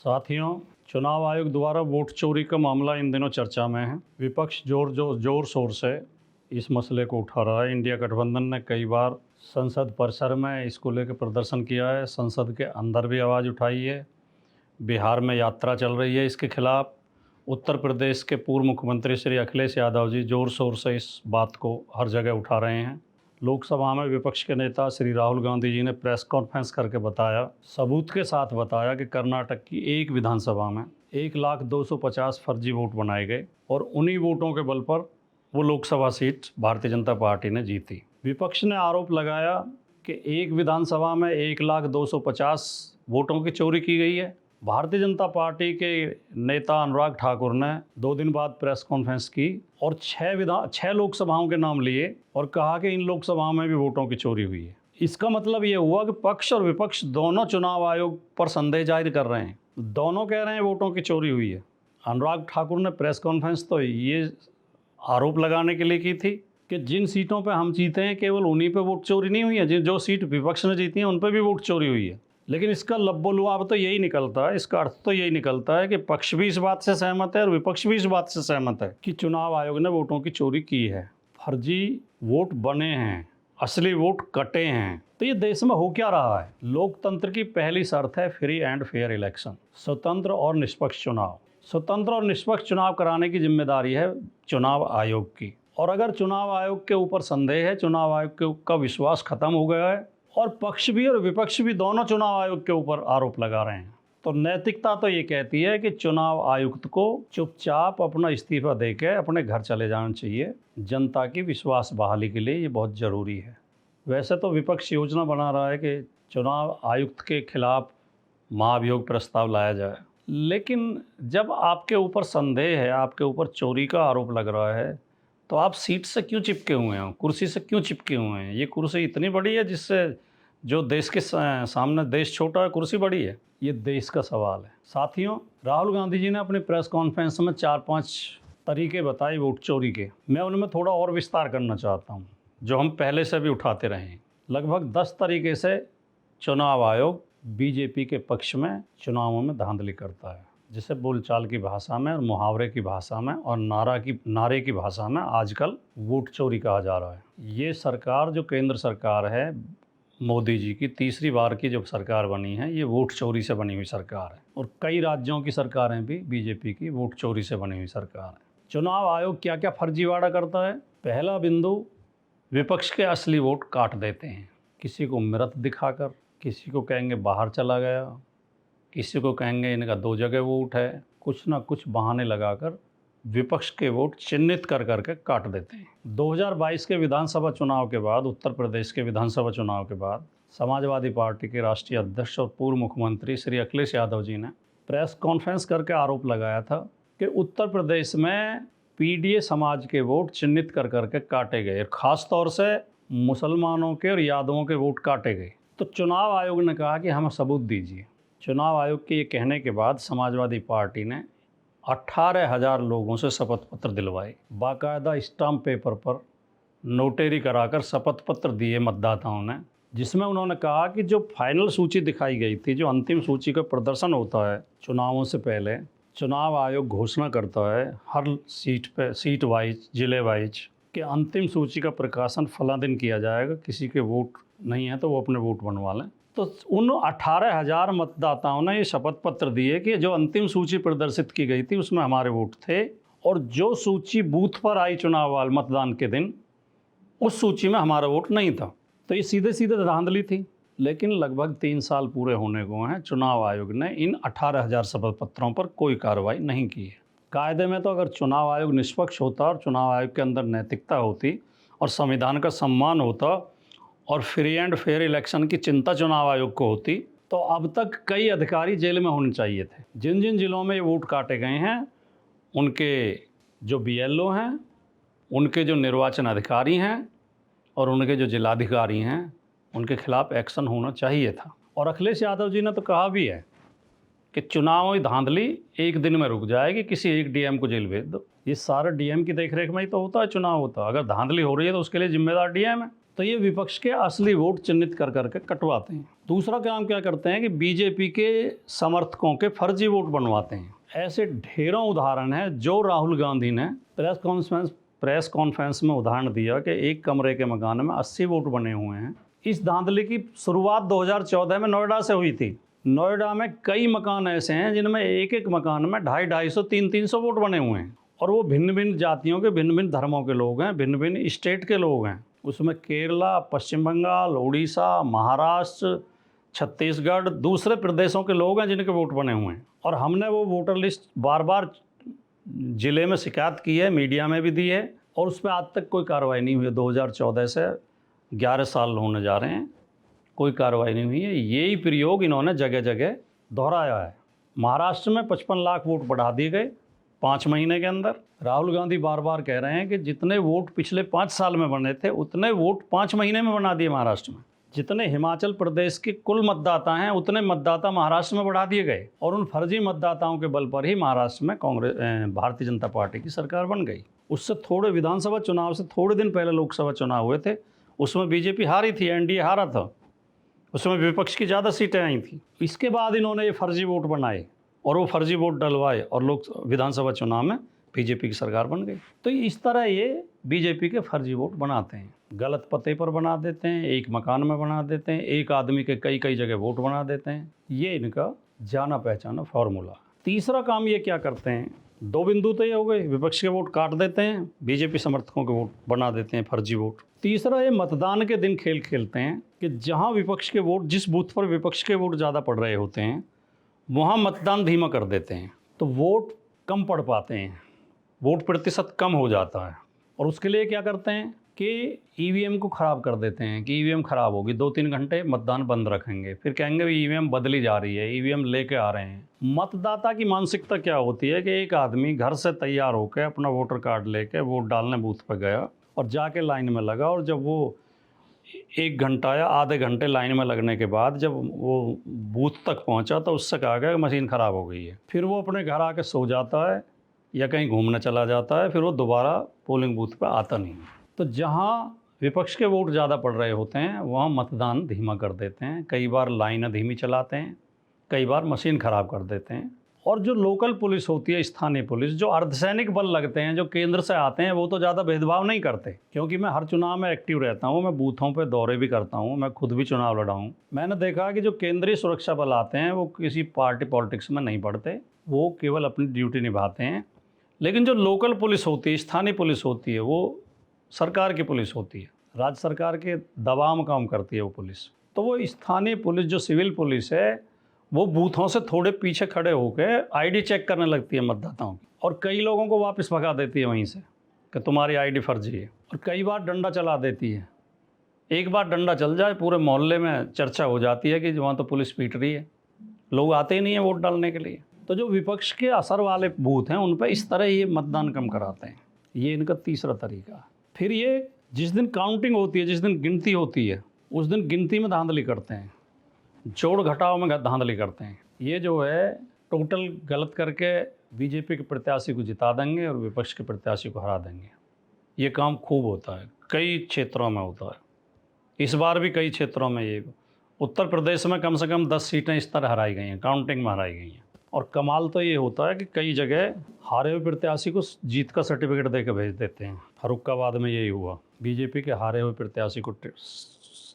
साथियों, चुनाव आयोग द्वारा वोट चोरी का मामला इन दिनों चर्चा में है। विपक्ष जोर शोर से इस मसले को उठा रहा है। इंडिया गठबंधन ने कई बार संसद परिसर में इसको लेकर प्रदर्शन किया है, संसद के अंदर भी आवाज़ उठाई है। बिहार में यात्रा चल रही है इसके खिलाफ। उत्तर प्रदेश के पूर्व मुख्यमंत्री श्री अखिलेश यादव जी जोर शोर से इस बात को हर जगह उठा रहे हैं। लोकसभा में विपक्ष के नेता श्री राहुल गांधी जी ने प्रेस कॉन्फ्रेंस करके बताया, सबूत के साथ बताया कि कर्नाटक की एक विधानसभा में 1,250 फर्जी वोट बनाए गए और उन्हीं वोटों के बल पर वो लोकसभा सीट भारतीय जनता पार्टी ने जीती। विपक्ष ने आरोप लगाया कि एक विधानसभा में 1,250 वोटों की चोरी की गई है। भारतीय जनता पार्टी के नेता अनुराग ठाकुर ने 2 दिन बाद प्रेस कॉन्फ्रेंस की और 6 लोकसभाओं के नाम लिए और कहा कि इन लोकसभाओं में भी वोटों की चोरी हुई है। इसका मतलब ये हुआ कि पक्ष और विपक्ष दोनों चुनाव आयोग पर संदेह जाहिर कर रहे हैं। दोनों कह रहे हैं वोटों की चोरी हुई है। अनुराग ठाकुर ने प्रेस कॉन्फ्रेंस तो ये आरोप लगाने के लिए की थी कि जिन सीटों पर हम जीते हैं केवल उन्हीं पर वोट चोरी नहीं हुई है, जो सीट विपक्ष ने जीती हैं उन पर भी वोट चोरी हुई है। लेकिन इसका लब्बो-लुआब तो यही निकलता है, इसका अर्थ तो यही निकलता है कि पक्ष भी इस बात से सहमत है और विपक्ष भी इस बात से सहमत है कि चुनाव आयोग ने वोटों की चोरी की है, फर्जी वोट बने हैं, असली वोट कटे हैं। तो ये देश में हो क्या रहा है? लोकतंत्र की पहली शर्त है फ्री एंड फेयर इलेक्शन, स्वतंत्र और निष्पक्ष चुनाव। स्वतंत्र और निष्पक्ष चुनाव कराने की जिम्मेदारी है चुनाव आयोग की। और अगर चुनाव आयोग के ऊपर संदेह है, चुनाव आयोग का विश्वास खत्म हो गया है और पक्ष भी और विपक्ष भी दोनों चुनाव आयोग के ऊपर आरोप लगा रहे हैं, तो नैतिकता तो ये कहती है कि चुनाव आयुक्त को चुपचाप अपना इस्तीफा देकर अपने घर चले जाना चाहिए। जनता की विश्वास बहाली के लिए ये बहुत ज़रूरी है। वैसे तो विपक्ष योजना बना रहा है कि चुनाव आयुक्त के खिलाफ महाभियोग प्रस्ताव लाया जाए, लेकिन जब आपके ऊपर संदेह है, आपके ऊपर चोरी का आरोप लग रहा है, तो आप सीट से क्यों चिपके हुए हैं, कुर्सी से क्यों चिपके हुए हैं? ये कुर्सी इतनी बड़ी है जिससे जो देश के सामने देश छोटा है, कुर्सी बड़ी है? ये देश का सवाल है। साथियों, राहुल गांधी जी ने अपनी प्रेस कॉन्फ्रेंस में 4-5 तरीके बताए वोट चोरी के। मैं उनमें थोड़ा और विस्तार करना चाहता हूँ, जो हम पहले से भी उठाते रहे हैं। लगभग 10 तरीके से चुनाव आयोग बीजेपी के पक्ष में चुनावों में धांधली करता है, जिसे बोलचाल की भाषा में और मुहावरे की भाषा में और नारे की भाषा में आजकल वोट चोरी कहा जा रहा है। ये सरकार जो केंद्र सरकार है, मोदी जी की तीसरी बार की जो सरकार बनी है, ये वोट चोरी से बनी हुई सरकार है। और कई राज्यों की सरकारें भी बीजेपी की वोट चोरी से बनी हुई सरकार है। चुनाव आयोग क्या क्या फर्जीवाड़ा करता है? पहला बिंदु, विपक्ष के असली वोट काट देते हैं। किसी को मृत दिखाकर, किसी को कहेंगे बाहर चला गया, किसी को कहेंगे इनका 2 जगह वोट है, कुछ ना कुछ बहाने लगाकर विपक्ष के वोट चिन्हित कर करके काट देते हैं। 2022 के विधानसभा चुनाव के बाद, उत्तर प्रदेश के विधानसभा चुनाव के बाद, समाजवादी पार्टी के राष्ट्रीय अध्यक्ष और पूर्व मुख्यमंत्री श्री अखिलेश यादव जी ने प्रेस कॉन्फ्रेंस करके आरोप लगाया था कि उत्तर प्रदेश में पीडीए समाज के वोट चिन्हित कर करके काटे गए, खास तौर से मुसलमानों के और यादवों के वोट काटे गए। तो चुनाव आयोग ने कहा कि हमें सबूत दीजिए। चुनाव आयोग के ये कहने के बाद समाजवादी पार्टी ने 18,000 लोगों से शपथ पत्र दिलवाए, बाकायदा स्टाम्प पेपर पर नोटरी कराकर शपथ पत्र दिए मतदाताओं ने, जिसमें उन्होंने कहा कि जो फाइनल सूची दिखाई गई थी, जो अंतिम सूची का प्रदर्शन होता है चुनावों से पहले, चुनाव आयोग घोषणा करता है हर सीट पे, सीट वाइज, जिले वाइज कि अंतिम सूची का प्रकाशन फला दिन किया जाएगा। किसी के वोट नहीं है तो वो अपने वोट बनवा लें। तो उन 18,000 मतदाताओं ने ये शपथ पत्र दिए कि जो अंतिम सूची प्रदर्शित की गई थी उसमें हमारे वोट थे, और जो सूची बूथ पर आई चुनाव वाल मतदान के दिन, उस सूची में हमारा वोट नहीं था। तो ये सीधे सीधे धांधली थी। लेकिन लगभग 3 साल पूरे होने को हैं, चुनाव आयोग ने इन 18,000 शपथ पत्रों पर कोई कार्रवाई नहीं की है। कायदे में तो अगर चुनाव आयोग निष्पक्ष होता और चुनाव आयोग के अंदर नैतिकता होती और संविधान का सम्मान होता और फ्री एंड फेयर इलेक्शन की चिंता चुनाव आयोग को होती, तो अब तक कई अधिकारी जेल में होने चाहिए थे। जिन जिन जिलों में ये वोट काटे गए हैं, उनके जो बीएलओ हैं, उनके जो निर्वाचन अधिकारी हैं और उनके जो जिलाधिकारी हैं, उनके खिलाफ एक्शन होना चाहिए था। और अखिलेश यादव जी ने तो कहा भी है कि चुनावी धांधली एक दिन में रुक जाएगी, किसी एक डीएम को जेल भेज दो। ये सारा डीएम की देखरेख में ही तो होता है चुनाव होता है। अगर धांधली हो रही है तो उसके लिए जिम्मेदार डीएम है। तो ये विपक्ष के असली वोट चिन्हित कर करके कटवाते हैं। दूसरा काम क्या करते हैं कि बीजेपी के समर्थकों के फर्जी वोट बनवाते हैं। ऐसे ढेरों उदाहरण हैं। जो राहुल गांधी ने प्रेस कॉन्फ्रेंस में उदाहरण दिया कि एक कमरे के मकान में 80 वोट बने हुए हैं। इस धांधली की शुरुआत 2014 में नोएडा से हुई थी। नोएडा में कई मकान ऐसे हैं जिनमें एक एक मकान में 250-250, 300-300 वोट बने हुए हैं, और वो भिन्न भिन्न जातियों के, भिन्न भिन्न धर्मों के लोग हैं, भिन्न भिन्न स्टेट के लोग हैं। उसमें केरला, पश्चिम बंगाल, उड़ीसा, महाराष्ट्र, छत्तीसगढ़, दूसरे प्रदेशों के लोग हैं जिनके वोट बने हुए हैं। और हमने वो वोटर लिस्ट बार बार ज़िले में शिकायत की है, मीडिया में भी दी है, और उस पर आज तक कोई कार्रवाई नहीं हुई है। 2014 से 11 साल होने जा रहे हैं, कोई कार्रवाई नहीं हुई है। यही प्रयोग इन्होंने जगह जगह दोहराया है। महाराष्ट्र में 55 लाख वोट बढ़ा दिए गए 5 महीने के अंदर। राहुल गांधी बार बार कह रहे हैं कि जितने वोट पिछले 5 साल में बने थे उतने वोट 5 महीने में बना दिए महाराष्ट्र में। जितने हिमाचल प्रदेश के कुल मतदाता हैं उतने मतदाता महाराष्ट्र में बढ़ा दिए गए, और उन फर्जी मतदाताओं के बल पर ही महाराष्ट्र में भारतीय जनता पार्टी की सरकार बन गई। उससे थोड़े विधानसभा चुनाव से थोड़े दिन पहले लोकसभा चुनाव हुए थे, उसमें बीजेपी हारी थी, एनडीए हारा था, उसमें विपक्ष की ज़्यादा सीटें आई थी। इसके बाद इन्होंने ये फर्जी वोट बनाए और वो फर्जी वोट डलवाए, और लोग विधानसभा चुनाव में बीजेपी की सरकार बन गई। तो इस तरह ये बीजेपी के फर्जी वोट बनाते हैं। गलत पते पर बना देते हैं, एक मकान में बना देते हैं, एक आदमी के कई कई जगह वोट बना देते हैं। ये इनका जाना पहचाना फॉर्मूला। तीसरा काम ये क्या करते हैं, 2 बिंदु तो ये हो गए, विपक्ष के वोट काट देते हैं, बीजेपी समर्थकों के वोट बना देते हैं फर्जी वोट। तीसरा, ये मतदान के दिन खेल खेलते हैं कि जहाँ विपक्ष के वोट, जिस बूथ पर विपक्ष के वोट ज़्यादा पड़ रहे होते हैं वहाँ मतदान धीमा कर देते हैं, तो वोट कम पड़ पाते हैं, वोट प्रतिशत कम हो जाता है। और उसके लिए क्या करते हैं कि ईवीएम को ख़राब कर देते हैं कि ईवीएम ख़राब होगी, 2-3 घंटे मतदान बंद रखेंगे, फिर कहेंगे ईवीएम बदली जा रही है, ईवीएम लेके आ रहे हैं। मतदाता की मानसिकता क्या होती है कि एक आदमी घर से तैयार होकर अपना वोटर कार्ड लेके वोट डालने बूथ पर गया और जाके लाइन में लगा, और जब वो 1 घंटा या आधे घंटे लाइन में लगने के बाद जब वो बूथ तक पहुंचा तो उससे कहा गया कि मशीन ख़राब हो गई है। फिर वो अपने घर आके सो जाता है या कहीं घूमने चला जाता है, फिर वो दोबारा पोलिंग बूथ पर आता नहीं। तो जहाँ विपक्ष के वोट ज़्यादा पड़ रहे होते हैं वहाँ मतदान धीमा कर देते हैं, कई बार लाइनें धीमी चलाते हैं, कई बार मशीन ख़राब कर देते हैं। और जो लोकल पुलिस होती है, स्थानीय पुलिस, जो अर्धसैनिक बल लगते हैं, जो केंद्र से आते हैं, वो तो ज़्यादा भेदभाव नहीं करते, क्योंकि मैं हर चुनाव में एक्टिव रहता हूँ, मैं बूथों पे दौरे भी करता हूँ, मैं खुद भी चुनाव लड़ा हूँ। मैंने देखा कि जो केंद्रीय सुरक्षा बल आते हैं वो किसी पार्टी पॉलिटिक्स में नहीं पड़ते, वो केवल अपनी ड्यूटी निभाते हैं। लेकिन जो लोकल पुलिस होती है, स्थानीय पुलिस होती है, वो सरकार की पुलिस होती है, राज्य सरकार के दबाव में काम करती है वो पुलिस। तो वो स्थानीय पुलिस, जो सिविल पुलिस है, वो बूथों से थोड़े पीछे खड़े होकर आईडी चेक करने लगती है मतदाताओं की, और कई लोगों को वापस भगा देती है वहीं से कि तुम्हारी आईडी फर्जी है। और कई बार डंडा चला देती है। एक बार डंडा चल जाए पूरे मोहल्ले में चर्चा हो जाती है कि वहाँ तो पुलिस पीट रही है, लोग आते ही नहीं है वोट डालने के लिए। तो जो विपक्ष के असर वाले बूथ हैं उन पर इस तरह ये मतदान कम कराते हैं। ये इनका तीसरा तरीका है। फिर ये जिस दिन काउंटिंग होती है, जिस दिन गिनती होती है, उस दिन गिनती में धांधली करते हैं, जोड़ घटाव में धांधली करते हैं। ये जो है टोटल गलत करके बीजेपी के प्रत्याशी को जिता देंगे और विपक्ष के प्रत्याशी को हरा देंगे। ये काम खूब होता है, कई क्षेत्रों में होता है। इस बार भी कई क्षेत्रों में ये उत्तर प्रदेश में कम से कम 10 सीटें इस तरह हराई गई हैं, काउंटिंग में हराई गई हैं। और कमाल तो ये होता है कि कई जगह हारे हुए प्रत्याशी को जीत का सर्टिफिकेट दे के भेज देते हैं। फर्रुखाबाद में यही हुआ, बीजेपी के हारे हुए प्रत्याशी को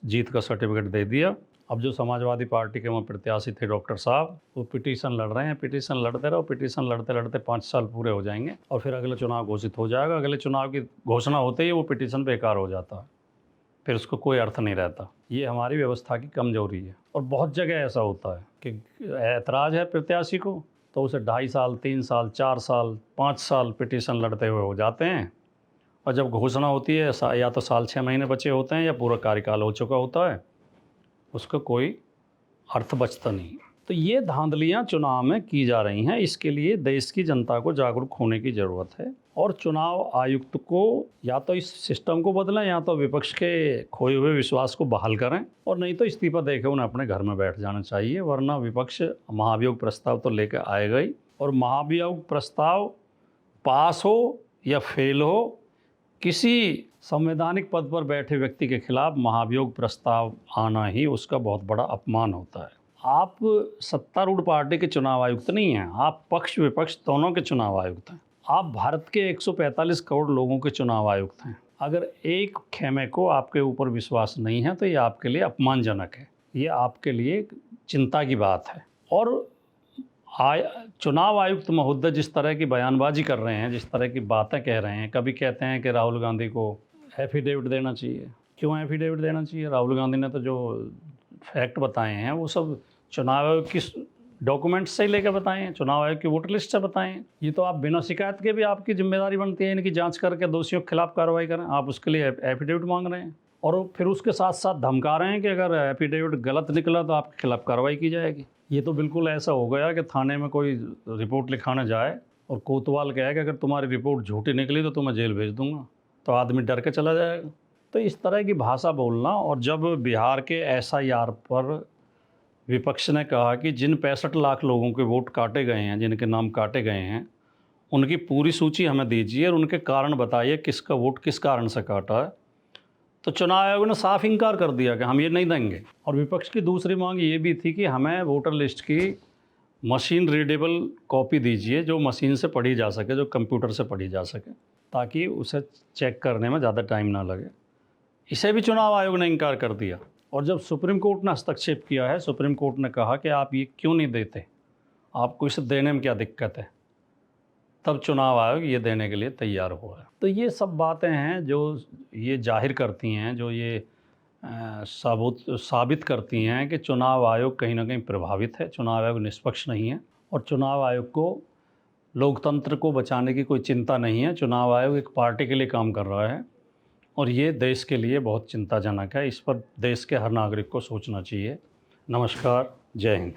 जीत का सर्टिफिकेट दे दिया। अब जो समाजवादी पार्टी के वहाँ प्रत्याशी थे डॉक्टर साहब, वो पिटीशन लड़ रहे हैं, पिटीशन लड़ते रहो, पिटीशन लड़ते लड़ते 5 साल पूरे हो जाएंगे और फिर अगले चुनाव घोषित हो जाएगा। अगले चुनाव की घोषणा होते ही वो पिटीशन बेकार हो जाता है, फिर उसको कोई अर्थ नहीं रहता। ये हमारी व्यवस्था की कमजोरी है। और बहुत जगह ऐसा होता है कि ऐतराज़ है प्रत्याशी को तो उसे 2.5 साल, 3 साल, 4 साल, 5 साल पिटीशन लड़ते हुए हो जाते हैं, और जब घोषणा होती है या तो साल 6 महीने बचे होते हैं या पूरा कार्यकाल हो चुका होता है, उसका कोई अर्थ बचता नहीं। तो ये धांधलियाँ चुनाव में की जा रही हैं। इसके लिए देश की जनता को जागरूक होने की ज़रूरत है, और चुनाव आयुक्त को या तो इस सिस्टम को बदलें या तो विपक्ष के खोए हुए विश्वास को बहाल करें, और नहीं तो इस्तीफा देकर उन्हें अपने घर में बैठ जाना चाहिए। वरना विपक्ष महाभियोग प्रस्ताव तो लेकर आएगा ही, और महाभियोग प्रस्ताव पास हो या फेल हो, किसी संवैधानिक पद पर बैठे व्यक्ति के खिलाफ महाभियोग प्रस्ताव आना ही उसका बहुत बड़ा अपमान होता है। आप सत्तारूढ़ पार्टी के चुनाव आयुक्त नहीं हैं, आप पक्ष विपक्ष दोनों के चुनाव आयुक्त हैं। आप भारत के 145 करोड़ लोगों के चुनाव आयुक्त हैं। अगर एक खेमे को आपके ऊपर विश्वास नहीं है तो ये आपके लिए अपमानजनक है, ये आपके लिए चिंता की बात है। और चुनाव आयुक्त महोदय जिस तरह की बयानबाजी कर रहे हैं, जिस तरह की बातें कह रहे हैं, कभी कहते हैं कि राहुल गांधी को एफिडेविट देना चाहिए। क्यों एफिडेविट देना चाहिए? राहुल गांधी ने तो जो फैक्ट बताए हैं वो सब चुनाव आयोग की डॉक्यूमेंट्स से ही लेकर बताए हैं, चुनाव आयोग की वोटर लिस्ट से बताए हैं। ये तो आप बिना शिकायत के भी आपकी जिम्मेदारी बनती है इनकी जांच करके दोषियों के खिलाफ कार्रवाई करें। आप उसके लिए एफिडेविट मांग रहे हैं और फिर उसके साथ साथ धमका रहे हैं कि अगर एफिडेविट गलत निकला तो आपके खिलाफ कार्रवाई की जाएगी। ये तो बिल्कुल ऐसा हो गया कि थाने में कोई रिपोर्ट लिखाने जाए और कोतवाल कहे कि अगर तुम्हारी रिपोर्ट झूठी निकली तो तुम्हें जेल भेज दूंगा, तो आदमी डर के चला जाएगा। तो इस तरह की भाषा बोलना। और जब बिहार के SIR पर विपक्ष ने कहा कि जिन 65 लाख लोगों के वोट काटे गए हैं, जिनके नाम काटे गए हैं, उनकी पूरी सूची हमें दीजिए और उनके कारण बताइए किसका वोट किस कारण से काटा है, तो चुनाव आयोग ने साफ इनकार कर दिया कि हम ये नहीं देंगे। और विपक्ष की दूसरी मांग ये भी थी कि हमें वोटर लिस्ट की मशीन रीडेबल कॉपी दीजिए, जो मशीन से पढ़ी जा सके, जो कंप्यूटर से पढ़ी जा सके, ताकि उसे चेक करने में ज़्यादा टाइम ना लगे। इसे भी चुनाव आयोग ने इनकार कर दिया। और जब सुप्रीम कोर्ट ने हस्तक्षेप किया है, सुप्रीम कोर्ट ने कहा कि आप ये क्यों नहीं देते, आपको इसे देने में क्या दिक्कत है, तब चुनाव आयोग ये देने के लिए तैयार हुआ है। तो ये सब बातें हैं जो ये जाहिर करती हैं, जो ये साबित करती हैं कि चुनाव आयोग कहीं ना कहीं प्रभावित है, चुनाव आयोग निष्पक्ष नहीं है और चुनाव आयोग को लोकतंत्र को बचाने की कोई चिंता नहीं है। चुनाव आयोग एक पार्टी के लिए काम कर रहा है और ये देश के लिए बहुत चिंताजनक है। इस पर देश के हर नागरिक को सोचना चाहिए। नमस्कार, जय हिंद।